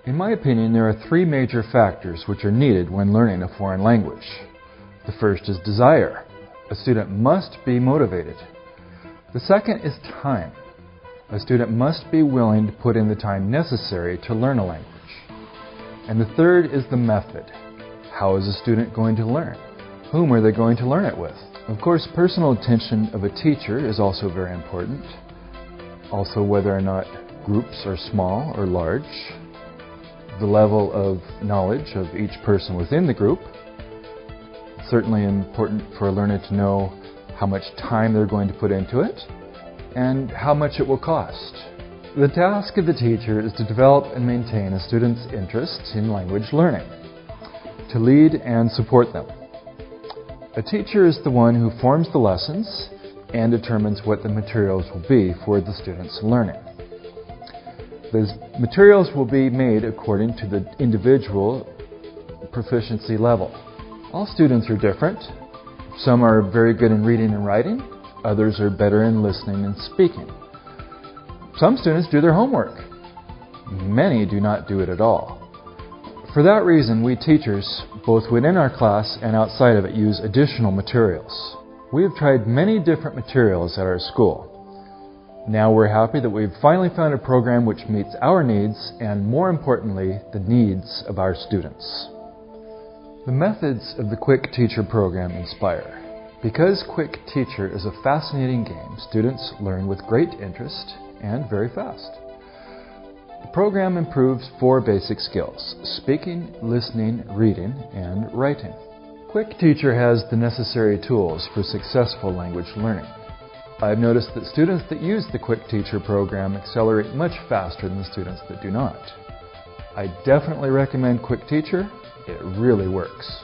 In my opinion, there are three major factors which are needed when learning a foreign language. The first is desire. A student must be motivated. The second is time. A student must be willing to put in the time necessary to learn a language. And the third is the method. How is a student going to learn? Whom are they going to learn it with? Of course, personal attention of a teacher is also very important. Also, whether or not groups are small or large. The level of knowledge of each person within the group. It's certainly important for a learner to know how much time they're going to put into it and how much it will cost. The task of the teacher is to develop and maintain a student's interest in language learning, to lead and support them. A teacher is the one who forms the lessons and determines what the materials will be for the student's learning. Those materials will be made according to the individual proficiency level. All students are different. Some are very good in reading and writing. Others are better in listening and speaking. Some students do their homework. Many do not do it at all. For that reason, we teachers, both within our class and outside of it, use additional materials. We have tried many different materials at our school. Now we're happy that we've finally found a program which meets our needs and, more importantly, the needs of our students. The methods of the Quick Teacher program inspire. Because Quick Teacher is a fascinating game, students learn with great interest and very fast. The program improves 4 basic skills: speaking, listening, reading, and writing. Quick Teacher has the necessary tools for successful language learning. I've noticed that students that use the Quick Teacher program accelerate much faster than the students that do not. I definitely recommend Quick Teacher. It really works.